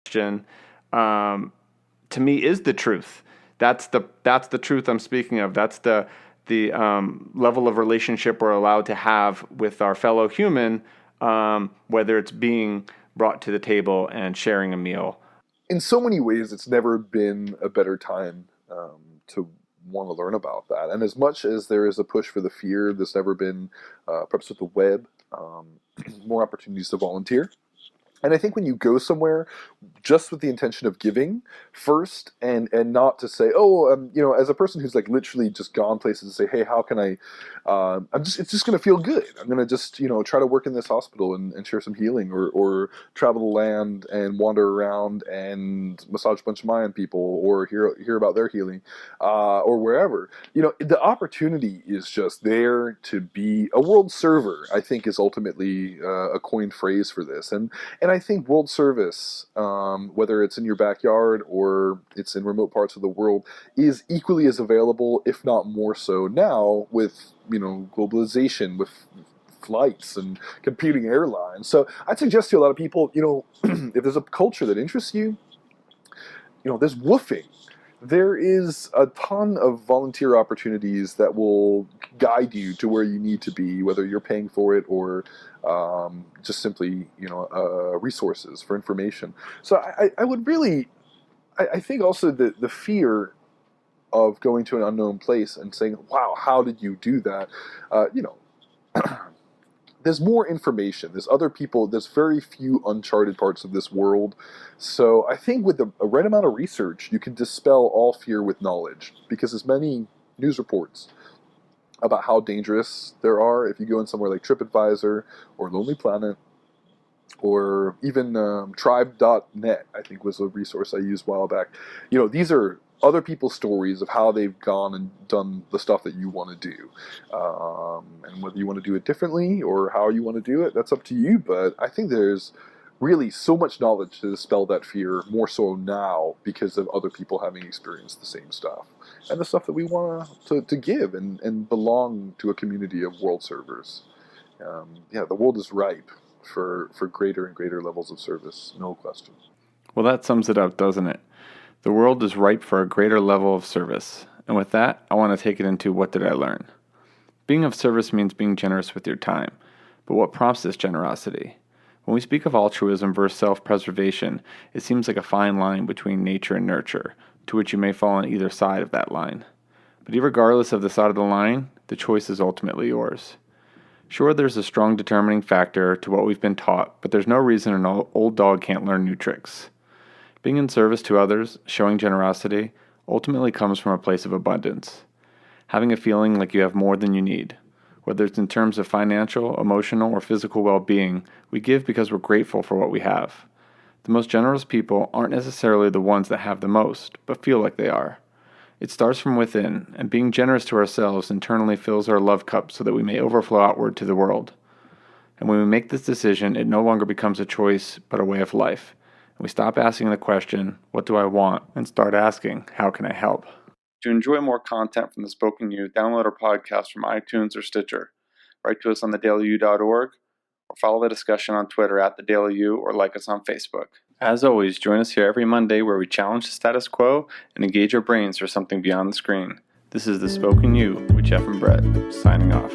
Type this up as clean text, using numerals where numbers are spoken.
question, to me, is the truth. That's the truth I'm speaking of. That's the level of relationship we're allowed to have with our fellow human, whether it's being brought to the table and sharing a meal. In so many ways, it's never been a better time to want to learn about that. And as much as there is a push for the fear, there's never been, perhaps with the web, more opportunities to volunteer. And I think when you go somewhere just with the intention of giving first, and not to say, oh, as a person who's like literally just gone places and say, hey, how can I, it's just going to feel good. I'm going to just, try to work in this hospital and share some healing, or travel the land and wander around and massage a bunch of Mayan people, or hear about their healing, or wherever. The opportunity is just there to be a world server, I think is ultimately a coined phrase for this. And I think world service, whether it's in your backyard or it's in remote parts of the world, is equally as available, if not more so now, with globalization, with flights and competing airlines. So I'd suggest to a lot of people, if there's a culture that interests you, there's woofing. There is a ton of volunteer opportunities that will guide you to where you need to be, whether you're paying for it or just simply, resources for information. So I would really, I think also the fear of going to an unknown place and saying, wow, how did you do that? There's more information. There's other people. There's very few uncharted parts of this world. So I think with a right amount of research, you can dispel all fear with knowledge, because there's many news reports about how dangerous there are. If you go in somewhere like TripAdvisor or Lonely Planet, or even Tribe.net, I think was a resource I used a while back. These are other people's stories of how they've gone and done the stuff that you want to do. And whether you want to do it differently or how you want to do it, that's up to you. But I think there's really so much knowledge to dispel that fear, more so now because of other people having experienced the same stuff. And the stuff that we want to give and belong to a community of world servers. The world is ripe for greater and greater levels of service, no question. Well, that sums it up, doesn't it? The world is ripe for a greater level of service. And with that, I want to take it into what did I learn? Being of service means being generous with your time. But what prompts this generosity? When we speak of altruism versus self-preservation, it seems like a fine line between nature and nurture, to which you may fall on either side of that line. But regardless of the side of the line, the choice is ultimately yours. Sure, there's a strong determining factor to what we've been taught, but there's no reason an old dog can't learn new tricks. Being in service to others, showing generosity, ultimately comes from a place of abundance. Having a feeling like you have more than you need. Whether it's in terms of financial, emotional, or physical well-being, we give because we're grateful for what we have. The most generous people aren't necessarily the ones that have the most, but feel like they are. It starts from within, and being generous to ourselves internally fills our love cup so that we may overflow outward to the world. And when we make this decision, it no longer becomes a choice, but a way of life. And we stop asking the question, what do I want? And start asking, how can I help? To enjoy more content from The Spoken You, download our podcast from iTunes or Stitcher. Write to us on thedailyu.org, or follow the discussion on Twitter at @TheDailyU, or like us on Facebook. As always, join us here every Monday where we challenge the status quo and engage our brains for something beyond the screen. This is The Spoken You with Jeff and Brett, signing off.